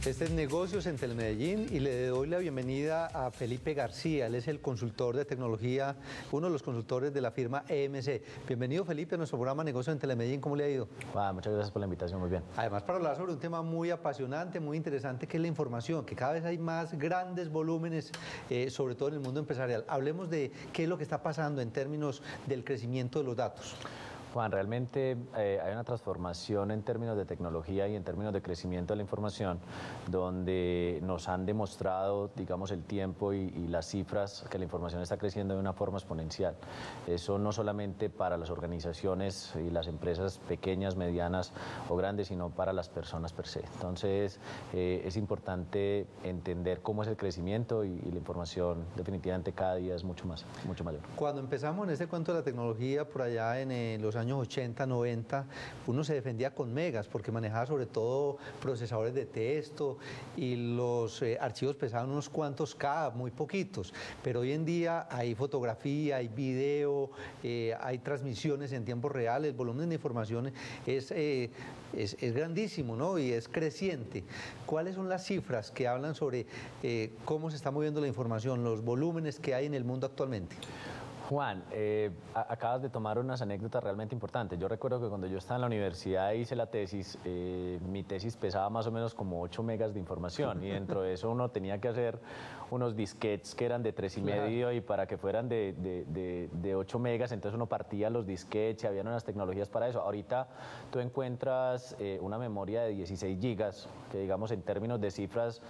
Este es Negocios en Telemedellín y le doy la bienvenida a Felipe García. Él es el consultor de tecnología, uno de los consultores de la firma EMC. Bienvenido, Felipe, a nuestro programa Negocios en Telemedellín. ¿Cómo le ha ido? Muchas gracias por la invitación, muy bien. Además, para hablar sobre un tema muy apasionante, muy interesante, que es la información, que cada vez hay más grandes volúmenes, sobre todo en el mundo empresarial. Hablemos de qué es lo que está pasando en términos del crecimiento de los datos. Juan, realmente hay una transformación en términos de tecnología y en términos de crecimiento de la información, donde nos han demostrado, digamos, el tiempo y las cifras que la información está creciendo de una forma exponencial. Eso no solamente para las organizaciones y las empresas pequeñas, medianas o grandes, sino para las personas per se. Entonces, es importante entender cómo es el crecimiento y la información definitivamente cada día es mucho mayor. Cuando empezamos en este cuento de la tecnología, por allá en los años 80, 90, uno se defendía con megas porque manejaba sobre todo procesadores de texto y los archivos pesaban unos cuantos K, muy poquitos, pero hoy en día hay fotografía, hay video, hay transmisiones en tiempo real, el volumen de información es grandísimo, ¿no? Y es creciente. ¿Cuáles son las cifras que hablan sobre cómo se está moviendo la información, los volúmenes que hay en el mundo actualmente? Juan, acabas de tomar unas anécdotas realmente importantes. Yo recuerdo que cuando yo estaba en la universidad hice la tesis, mi tesis pesaba más o menos como 8 megas de información y dentro de eso uno tenía que hacer unos disquetes que eran de 3,5 y para que fueran de 8 megas, entonces uno partía los disquetes y había unas tecnologías para eso. Ahorita tú encuentras una memoria de 16 gigas, que digamos en términos de cifras,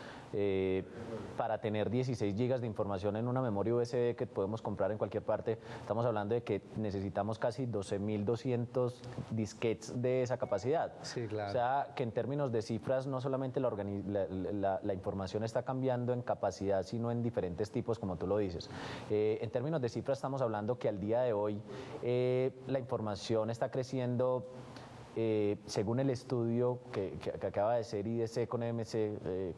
para tener 16 gigas de información en una memoria USB que podemos comprar en cualquier parte, estamos hablando de que necesitamos casi 12.200 disquetes de esa capacidad. Sí, claro. O sea, que en términos de cifras no solamente la información está cambiando en capacidad, sino en diferentes tipos, como tú lo dices. En términos de cifras estamos hablando que al día de hoy la información está creciendo. Según el estudio que acaba de hacer IDC con EMC,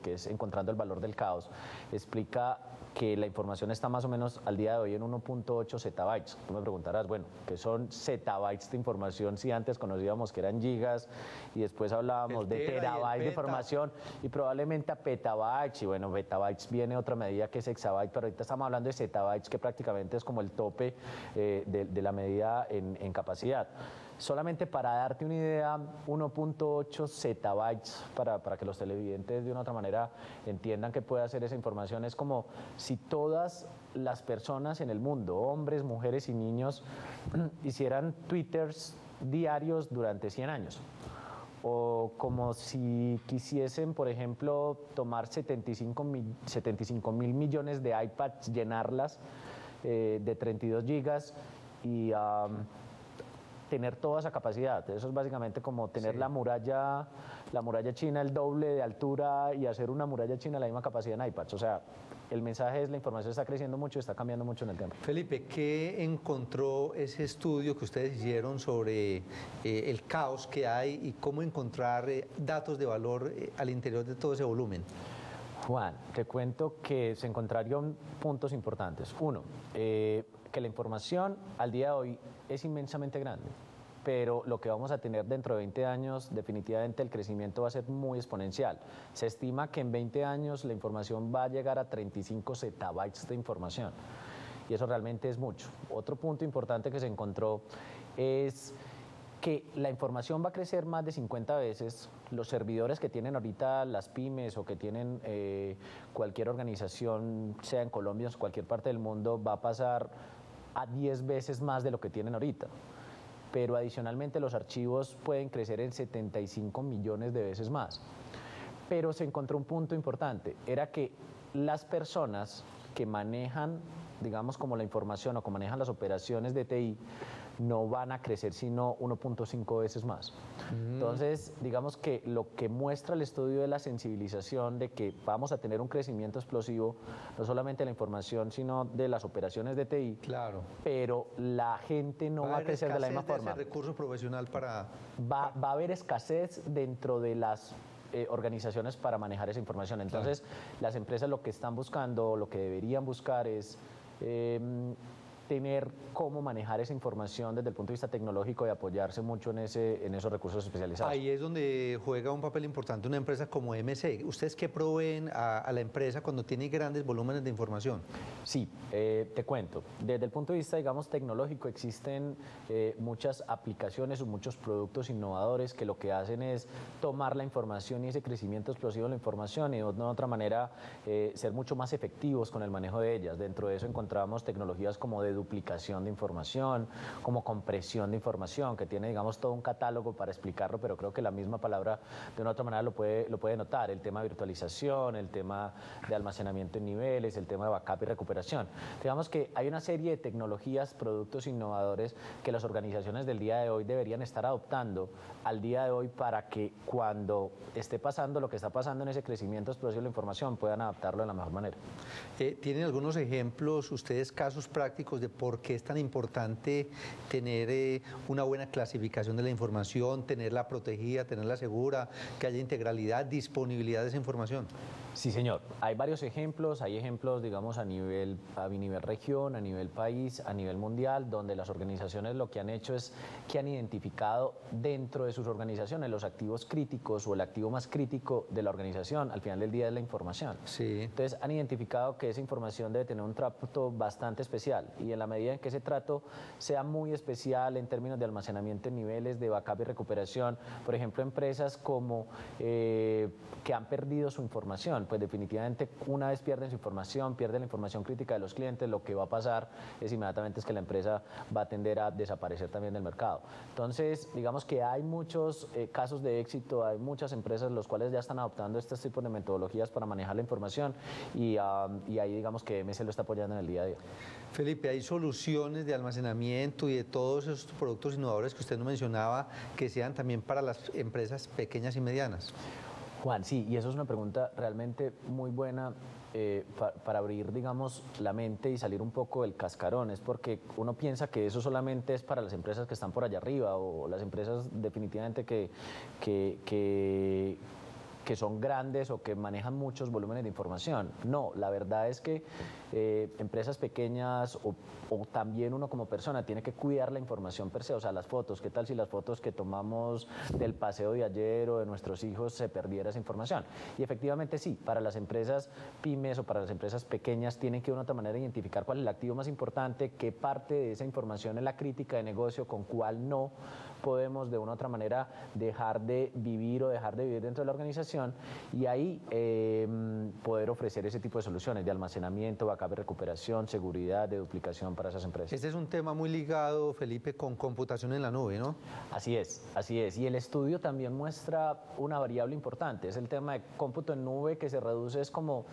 que es Encontrando el Valor del Caos, explica que la información está más o menos al día de hoy en 1.8 zettabytes. Tú me preguntarás, bueno, ¿qué son zettabytes de información si antes conocíamos que eran gigas y después hablábamos de terabytes de información y probablemente a petabytes? Y bueno, petabytes viene otra medida que es exabyte, pero ahorita estamos hablando de zettabytes, que prácticamente es como el tope de la medida en capacidad. Solamente para darte una idea, 1.8 zettabytes, para que los televidentes de una otra manera entiendan qué puede hacer esa información, es como si todas las personas en el mundo, hombres, mujeres y niños, hicieran twitters diarios durante 100 años. O como si quisiesen, por ejemplo, tomar 75 mil millones de iPads, llenarlas de 32 gigas y tener toda esa capacidad. Eso es básicamente como tener la muralla china el doble de altura y hacer una muralla china la misma capacidad en iPads. O sea, el mensaje es: la información está creciendo mucho, está cambiando mucho en el tiempo. Felipe, ¿qué encontró ese estudio que ustedes hicieron sobre el caos que hay y cómo encontrar datos de valor al interior de todo ese volumen? Juan, te cuento que se encontraron puntos importantes. Uno, que la información al día de hoy es inmensamente grande, pero lo que vamos a tener dentro de 20 años, definitivamente el crecimiento va a ser muy exponencial. Se estima que en 20 años la información va a llegar a 35 zettabytes de información, y eso realmente es mucho. Otro punto importante que se encontró es que la información va a crecer más de 50 veces. Los servidores que tienen ahorita las pymes o que tienen cualquier organización, sea en Colombia o en cualquier parte del mundo, va a pasar a 10 veces más de lo que tienen ahorita. Pero adicionalmente los archivos pueden crecer en 75 millones de veces más. Pero se encontró un punto importante, era que las personas que manejan, digamos, como la información o que manejan las operaciones de TI, no van a crecer sino 1.5 veces más. Entonces, digamos que lo que muestra el estudio de la sensibilización de que vamos a tener un crecimiento explosivo, no solamente de la información, sino de las operaciones de TI. Claro. Pero la gente no va a crecer de la misma forma. Ese recurso profesional para... Va a haber escasez dentro de las organizaciones para manejar esa información. Entonces, las empresas lo que están buscando, lo que deberían buscar es tener cómo manejar esa información desde el punto de vista tecnológico y apoyarse mucho en esos recursos especializados. Ahí es donde juega un papel importante una empresa como MC. ¿Ustedes qué proveen a la empresa cuando tiene grandes volúmenes de información? Sí, te cuento. Desde el punto de vista, digamos, tecnológico, existen muchas aplicaciones o muchos productos innovadores que lo que hacen es tomar la información y ese crecimiento explosivo de la información y de otra manera ser mucho más efectivos con el manejo de ellas. Dentro de eso encontramos tecnologías como de duplicación de información, como compresión de información, que tiene, digamos, todo un catálogo para explicarlo, pero creo que la misma palabra de una otra manera lo puede notar. El tema de virtualización, el tema de almacenamiento en niveles, el tema de backup y recuperación. Digamos que hay una serie de tecnologías, productos innovadores que las organizaciones del día de hoy deberían estar adoptando al día de hoy para que cuando esté pasando lo que está pasando en ese crecimiento explosivo de la información puedan adaptarlo de la mejor manera. ¿Tienen algunos ejemplos, ustedes, casos prácticos de por qué es tan importante tener una buena clasificación de la información, tenerla protegida, tenerla segura, que haya integralidad, disponibilidad de esa información? Sí, señor. Hay varios ejemplos, digamos, a nivel región, a nivel país, a nivel mundial, donde las organizaciones lo que han hecho es que han identificado dentro de sus organizaciones los activos críticos o el activo más crítico de la organización, al final del día es la información. Sí. Entonces han identificado que esa información debe tener un trato bastante especial y en la medida en que ese trato sea muy especial en términos de almacenamiento en niveles, de backup y recuperación, por ejemplo, empresas como que han perdido su información, pues definitivamente una vez pierden su información, pierden la información crítica de los clientes, lo que va a pasar es inmediatamente que la empresa va a tender a desaparecer también del mercado. Entonces, digamos que hay muchos casos de éxito, hay muchas empresas los cuales ya están adoptando estos tipos de metodologías para manejar la información y ahí digamos que MS lo está apoyando en el día a día. Felipe, ¿hay soluciones de almacenamiento y de todos esos productos innovadores que usted nos mencionaba que sean también para las empresas pequeñas y medianas? Juan, sí, y eso es una pregunta realmente muy buena para abrir, digamos, la mente y salir un poco del cascarón. Es porque uno piensa que eso solamente es para las empresas que están por allá arriba o las empresas definitivamente que son grandes o que manejan muchos volúmenes de información. No, la verdad es que empresas pequeñas o también uno como persona tiene que cuidar la información per se, o sea, las fotos. ¿Qué tal si las fotos que tomamos del paseo de ayer o de nuestros hijos se perdiera esa información? Y efectivamente sí, para las empresas pymes o para las empresas pequeñas tienen que de una otra manera identificar cuál es el activo más importante, qué parte de esa información es la crítica de negocio, con cuál no podemos de una u otra manera dejar de vivir o dejar de vivir dentro de la organización y ahí poder ofrecer ese tipo de soluciones de almacenamiento, backup, recuperación, seguridad, de duplicación para esas empresas. Este es un tema muy ligado, Felipe, con computación en la nube, ¿no? Así es, así es. Y el estudio también muestra una variable importante, es el tema de cómputo en nube que se reduce, es como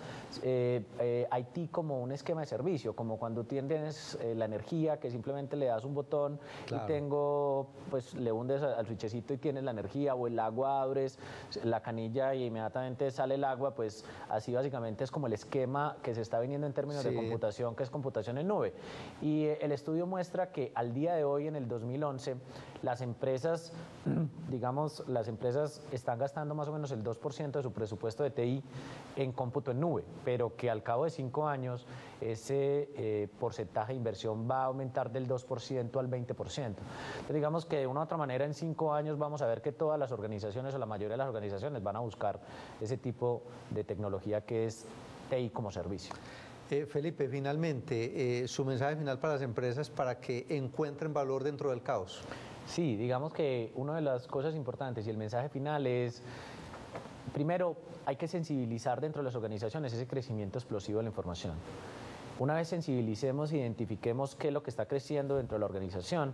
IT como un esquema de servicio, como cuando tienes la energía que simplemente le das un botón y tengo, pues le hundes al switchecito y tienes la energía, o el agua abres la canilla y inmediatamente sale el agua, pues así básicamente es como el esquema que se está viniendo en términos de computación, que es computación en nube. Y el estudio muestra que al día de hoy, en el 2011, las empresas, digamos, las empresas están gastando más o menos el 2% de su presupuesto de TI en cómputo en nube, pero que al cabo de 5 años ese porcentaje de inversión va a aumentar del 2% al 20%. Entonces, digamos que de una u otra manera en 5 años vamos a ver que todas las organizaciones o la mayoría de las organizaciones van a buscar ese tipo de tecnología que es TI como servicio. Felipe, finalmente, su mensaje final para las empresas para que encuentren valor dentro del caos. Sí, digamos que una de las cosas importantes y el mensaje final es, primero, hay que sensibilizar dentro de las organizaciones ese crecimiento explosivo de la información. Una vez sensibilicemos, identifiquemos qué es lo que está creciendo dentro de la organización,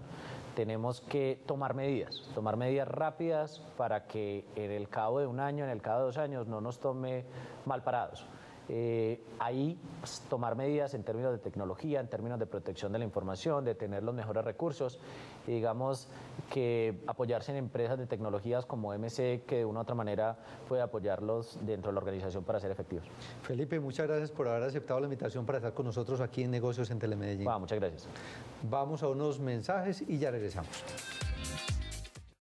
tenemos que tomar medidas rápidas para que en el cabo de 1 año, en el cabo de 2 años, no nos tome mal parados. Ahí pues, tomar medidas en términos de tecnología, en términos de protección de la información, de tener los mejores recursos, y digamos que apoyarse en empresas de tecnologías como MC, que de una u otra manera puede apoyarlos dentro de la organización para ser efectivos. Felipe, muchas gracias por haber aceptado la invitación para estar con nosotros aquí en Negocios en Telemedellín. Muchas gracias. Vamos a unos mensajes y ya regresamos.